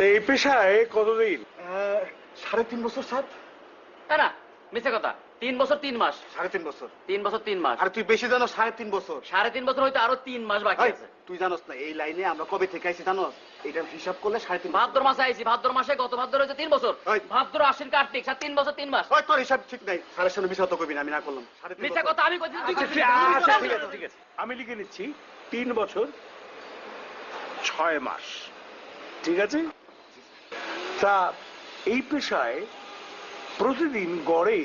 এই পেশায় কতদিন? 3.5 বছর স্যার। না মিথ্যে কথা, 3 বছর 3 মাস। 3.5 বছর। 3 বছর 3 মাস। আর তুই বেশি জানো, 3.5 বছর। 3.5 বছর হইতে আরো 3 মাস বাকি আছে। তুই জানোস না এই লাইনে আমরা কবে থেকে আইছি জানোস? এটা হিসাব করলে 3.5 ভাদ্র মাসে আইছি, ভাদ্র মাসে গত ভাদ্র হইতে 3 বছর। ভাদ্র আশ্বিন কার্তিক 3 বছর 3 মাস। ওই তোর হিসাব ঠিক নাই, স্যারের সামনে মিছা তো কইবি না, আমি না করলাম। মিথ্যে কথা আমি কইছি, তুই কইছিস। আচ্ছা ঠিক আছে ঠিক আছে, আমি লিখে নিচ্ছি 3 বছর 6 মাস। ঠিক আছে? তা এই পেশায় প্রতিদিন গড়ে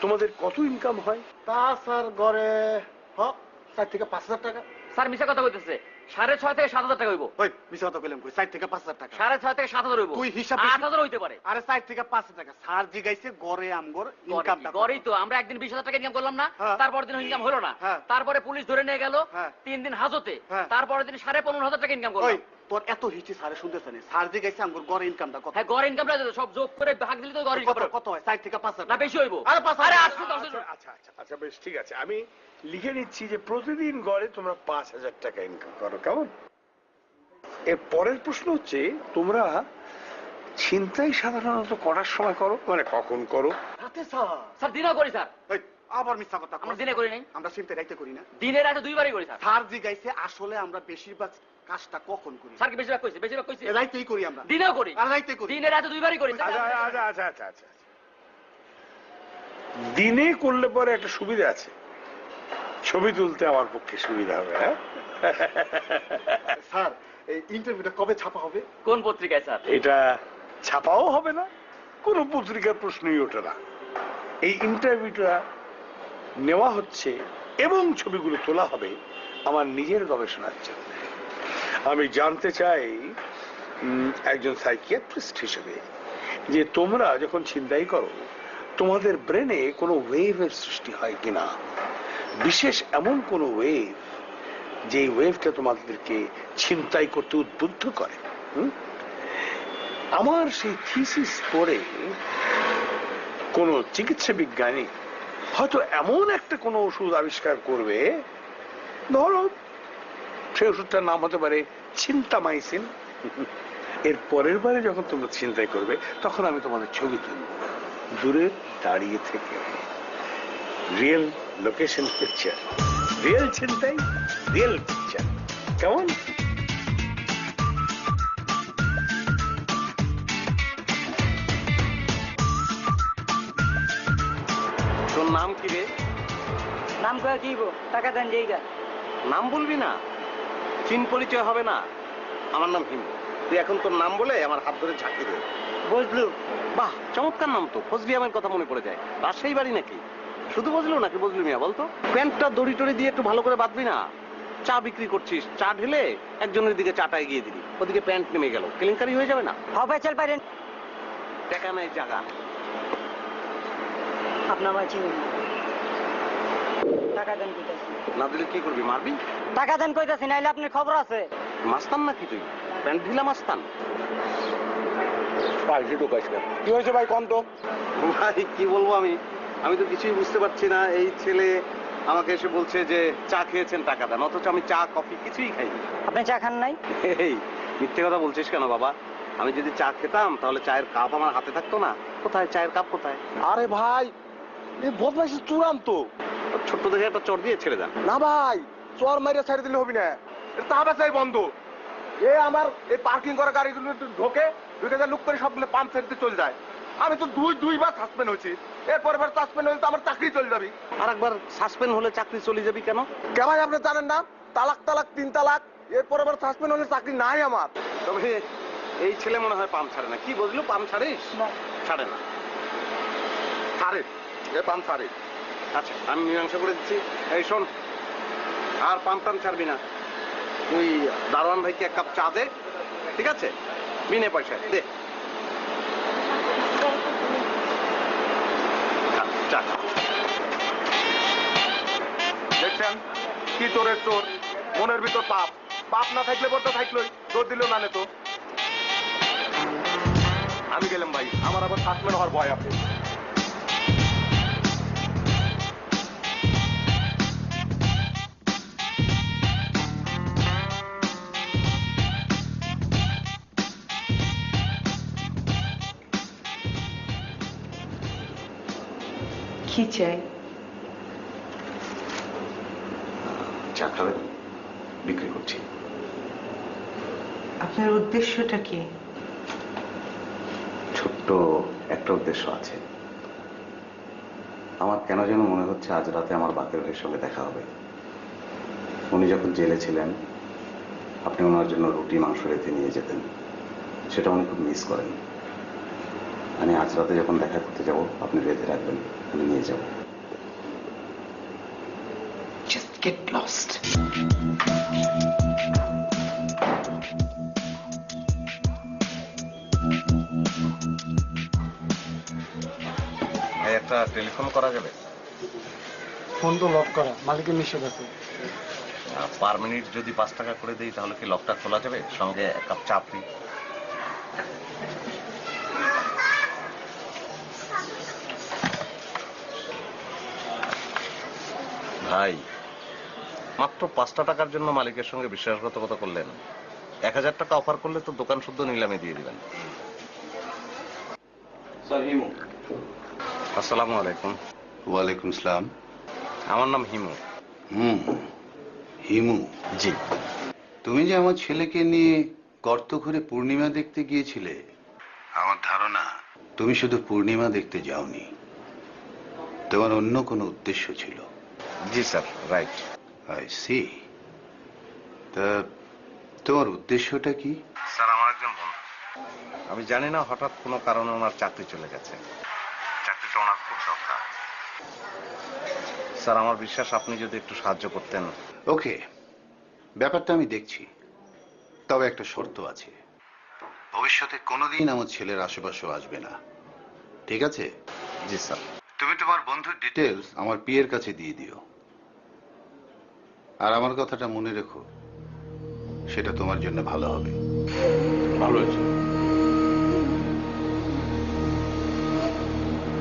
তোমাদের কত ইনকাম হয়? তা স্যার গড়ে 4 থেকে 5,000 টাকা। স্যার মিথ্যে কথা কইতেছে, 6.5 থেকে 7,000 টাকা হইব। ওই মিছা কথা কইলাম কই? 4 থেকে 5,000 টাকা। 6.5 থেকে 7,000 হইব। তুই হিসাব 8,000 হইতে পারে। আরে 4 থেকে 5,000 টাকা স্যার জিগাইছে গড়ে আমগর ইনকামটা। গড়েই তো আমরা একদিন 20,000 টাকা ইনকাম করলাম না, তারপর দিন ইনকাম হলো না, তারপরে পুলিশ ধরে নিয়ে গেল, 3 দিন হাজতে, তারপরে দিন 15,500 টাকা ইনকাম করলাম। তোর এত হিস্ট্রি স্যারে শুনতেছ না? স্যার জিগাইছে আমগর গড়ে ইনকামটা কত? হ্যাঁ গড় ইনকামটা সব যোগ করে ভাগ দিলে তো গড় ইনকাম কত হয়? 4 থেকে 5,000 না বেশি হইব। আরে 5,000। আরে 800-10,000। আচ্ছা আচ্ছা আচ্ছা বেশ ঠিক আছে, আমি লিখে নিচ্ছি যে প্রতিদিন গড়ে তোমরা 5,000 টাকা ইনকাম করো। কেমন? এর পরের প্রশ্ন হচ্ছে, তোমরা ছিনতাই সাধারণত করার সময় করো, মানে কখন করো? রাতে স্যার। স্যার দিনেও করি স্যার। আবার মিথ্যা কথা। আমরা দিনে করি নাই। আমরা চিন্তা রাইতে করি না। দিনে রাতে 2 বারই করি স্যার। স্যার জিগাইছে আসলে আমরা বেশিরভাগ কাজটা কখন করি? স্যার কি বেশিরভাগ কইছে? বেশিরভাগ কইছে রাইতেই করি আমরা। দিনেও করি। আর রাইতে করি। দিনে রাতে 2 বারই করি। আচ্ছা আচ্ছা আচ্ছা আচ্ছা আচ্ছা, দিনে করলে পরে একটা সুবিধা আছে, ছবি তুলতে আমার পক্ষে সুবিধা হবে। হ্যাঁ স্যার এই ইন্টারভিউটা কবে ছাপা হবে? কোন পত্রিকায় স্যার? এটা ছাপাও হবে না, কোনো পত্রিকার প্রশ্নই ওঠে না। এই ইন্টারভিউটা নেওয়া হচ্ছে এবং ছবিগুলো তোলা হবে আমার নিজের গবেষণার জন্য। আমি জানতে চাই একজন সাইকিয়াট্রিস্ট হিসেবে যে তোমরা যখন ছিনতাই করো তোমাদের ব্রেনে কোনো ওয়েভের সৃষ্টি হয় কিনা, বিশেষ এমন কোনো ওয়েভ যে ওয়েভটা তোমাদেরকে ছিনতাই করতে উদ্বুদ্ধ করে। আমার সেই থিসিস পড়ে কোন চিকিৎসা বিজ্ঞানী হয়তো এমন একটা কোনো ওষুধ আবিষ্কার করবে, ধরো সেই ওষুধটার নাম হতে পারে চিন্তামাইসিন। এর পরের বারে যখন তোমরা চিন্তাই করবে তখন আমি তোমাদের ছবি তুলব দূরে দাঁড়িয়ে থেকে, রিয়েল লোকেশন পিকচার, রিয়েল চিন্তাই, রিয়েল পিকচার। কেমন? তোর নাম কি রে? নাম কয়ে কি টাকা দেন জায়গা। নাম বলবি না, চিন পরিচয় হবে না। আমার নাম হিমু। তুই এখন তোর নাম বলে আমার হাত ধরে ঝাঁকি দে। বুঝলু? বাহ চমৎকার নাম তো, ফজলি আমার কথা মনে পড়ে যায়। রাজশাহী বাড়ি নাকি? শুধু বজলু নাকি বজলু মিয়া বলতো? প্যান্টটা দড়ি টড়ি দিয়ে একটু ভালো করে বাঁধবি না। চা বিক্রি করছিস, চা ঢেলে একজনের দিকে চাটা এগিয়ে দিবি, ওদিকে প্যান্ট নেমে গেল, কেলেঙ্কারি হয়ে যাবে না? হবে চল পারেন। টাকা নাই জায়গা। আপনার বাঁচি টাকা দেন কইতাছি। না দিলে কি করবি? মারবি? টাকা দেন কইতাছি, নাইলে আপনার খবর আছে। মাস্তান নাকি তুই? প্যান্ট ঢিলা মাস্তান? কি হয়েছে ভাই কম তো? ভাই কি বলবো, আমি তো কিছুই বুঝতে পারছি না। এই ছেলে আমাকে এসে বলছে যে চা খেয়েছেন টাকা দেন, অথচ আমি চা কফি কিছুই খাইনি। আপনি চা খান নাই? এই মিথ্যে কথা বলছিস কেন বাবা? আমি যদি চা খেতাম তাহলে চায়ের কাপ আমার হাতে থাকতো না? কোথায় চায়ের কাপ কোথায়? আরে ভাই এই বদমাইশি চূড়ান্ত। ছোট্ট দেখে একটা চট দিয়ে ছেড়ে দেন। না ভাই চর মাইরা ছেড়ে দিলে হবি না, এটা তাহাবাসাই বন্ধ। এ আমার এই পার্কিং করা গাড়িগুলো ঢোকে, ঢুকে লুক করে সবগুলো পাম্প সেট দিয়ে চলে যায়। আমি তো দুইবার সাসপেন্ড হয়েছি, এরপর সাসপেন্ড হলে তো আমার চাকরি চলে যাবে। আর একবার সাসপেন্ড হলে চাকরি চলে যাবি কেন? কেন আপনি জানেন না? তালাক 3 তালাক, এরপর আবার সাসপেন্ড হলে চাকরি নাই আমার। তবে এই ছেলে মনে হয় পাম ছাড়ে না। কি বুঝলো, পাম ছাড়িস? ছাড়ে না। ছাড়ে, এ পাম ছাড়ে। আচ্ছা আমি মীমাংসা করে দিচ্ছি। এই শোন, আর পাম টাম ছাড়বি না। তুই দারোয়ান ভাইকে 1 কাপ চা দে, ঠিক আছে? বিনে পয়সায় দে। চা। দেখছেন কি চোরের চোর, মনের ভিতর পাপ। পাপ না থাকলে বলতে থাকলোই, চোর দিলেও না তো। আমি গেলাম ভাই, আমার আবার সাসপেন্ড হওয়ার ভয় আছে। কি চাই? চা খাবেন? বিক্রি করছি। আপনার উদ্দেশ্যটা কি? ছোট্ট একটা উদ্দেশ্য আছে। আমার কেন যেন মনে হচ্ছে আজ রাতে আমার বাকের ভাইয়ের সঙ্গে দেখা হবে। উনি যখন জেলে ছিলেন আপনি ওনার জন্য রুটি মাংস রেঁধে নিয়ে যেতেন, সেটা উনি খুব মিস করেন। আমি আজ রাতে যখন দেখা করতে যাব আপনি রেঁধে রাখবেন, আমি নিয়ে যাব। Just get lost. ভাই একটা টেলিফোন করা যাবে? ফোন তো লক করা, মালিকের নিষেধ আছে। পার মিনিট যদি 5 টাকা করে দেই তাহলে কি লকটা খোলা যাবে? সঙ্গে এক কাপ চা ফ্রি। ভাই মাত্র 5টা টাকার জন্য মালিকের সঙ্গে বিশ্বাসঘাতকতা করলেন। 1000 টাকা অফার করলে তো দোকান শুদ্ধ নিলামে দিয়ে দিবেন। আসসালামু আলাইকুম। ওয়ালাইকুম সালাম। আমার নাম হিমু। হিমু? জি। তুমি যে আমার ছেলেকে নিয়ে গর্ত ঘুরে পূর্ণিমা দেখতে গিয়েছিলে, আমার ধারণা তুমি শুধু পূর্ণিমা দেখতে যাওনি, তোমার অন্য কোনো উদ্দেশ্য ছিল। Ji sir, right. I see. তা তোমার উদ্দেশ্যটা কি? স্যার আমার একজন বন্ধু, আমি জানি না হঠাৎ কোনো কারণে ওনার চাকরি চলে গেছে। চাকরিটা ওনার খুব দরকার। স্যার আমার বিশ্বাস আপনি যদি একটু সাহায্য করতেন। ওকে, ব্যাপারটা আমি দেখছি, তবে একটা শর্ত আছে। ভবিষ্যতে কোনোদিন আমার ছেলের আশেপাশেও আসবে না, ঠিক আছে? জি স্যার। তুমি তোমার বন্ধুর ডিটেলস আমার পিএর কাছে দিয়ে দিও, আর আমার কথাটা মনে রেখো, সেটা তোমার জন্য ভালো হবে। ভালো হয়েছে,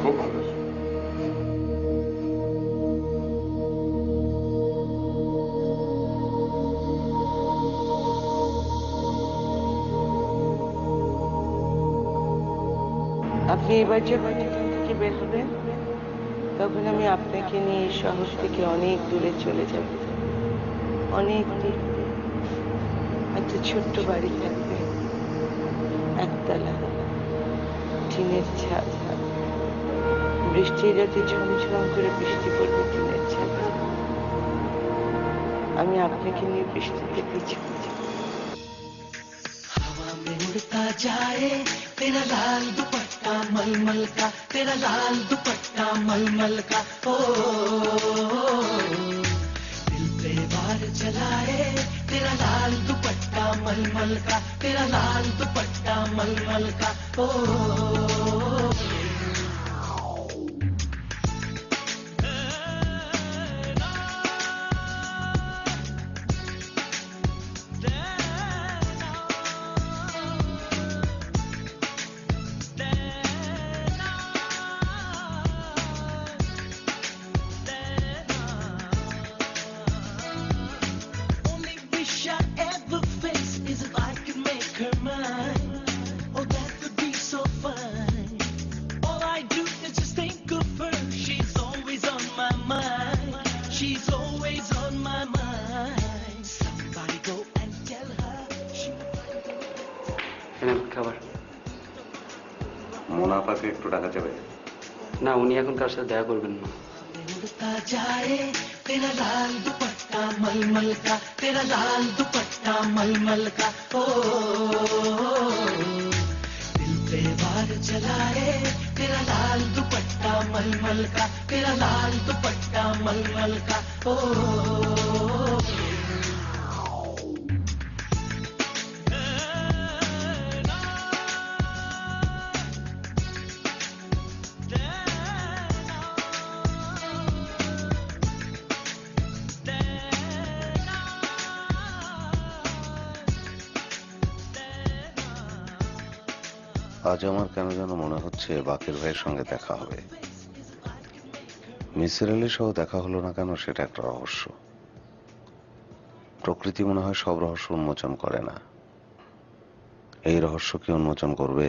খুব ভালো হয়েছে। আপনি এবার যখন এখান থেকে বের হবেন তখন আমি আপনাকে নিয়ে এই শহর থেকে অনেক দূরে চলে যাব। অনেক দূরে একটা ছোট্ট বাড়ি থাকবে, একতলা, টিনের ছাদ। বৃষ্টির রাতে ঝমঝম করে বৃষ্টি পড়বে টিনের ছাদ। আমি আপনাকে নিয়ে বৃষ্টিতে ভিজবো। हवा में उड़ता जाए तेरा लाल दुपट्टा मलमल का, तेरा लाल दुपट्टा मलमल का। ओ दिल पे वार चलाए तेरा लाल दुपट्टा मलमल का, तेरा लाल दुपट्टा मलमल का। ओ মোনাফাকে একটু টাকা যাবে? না, উনি এখন কার সাথে দেখা করবেন না। उड़ता जाए तेरा लाल दुपट्टा मलमल का, तेरा लाल दुपट्टा मलमल का। ओ दिल पे वार चलाए तेरा लाल दुपट्टा मलमल का, तेरा लाल दुपट्टा मलमल का। ओ আজ আমার কেন যেন মনে হচ্ছে বাকের ভাইয়ের সঙ্গে দেখা হবে। মিসির আলী সহ দেখা হলো না কেন সেটা একটা রহস্য। প্রকৃতি মনে হয় সব রহস্য উন্মোচন করে না। এই রহস্য কি উন্মোচন করবে?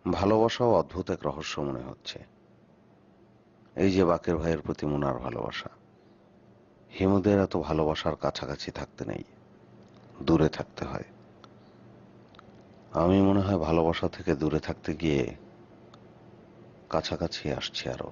ভালোবাসাও অদ্ভুত এক রহস্য মনে হচ্ছে। এই যে বাকের ভাইয়ের প্রতি মুনার ভালোবাসা, হিমুদের এত ভালোবাসার কাছাকাছি থাকতে নেই, দূরে থাকতে হয়। আমি মনে হয় ভালোবাসা থেকে দূরে থাকতে গিয়ে কাছাকাছি আসছি আরো।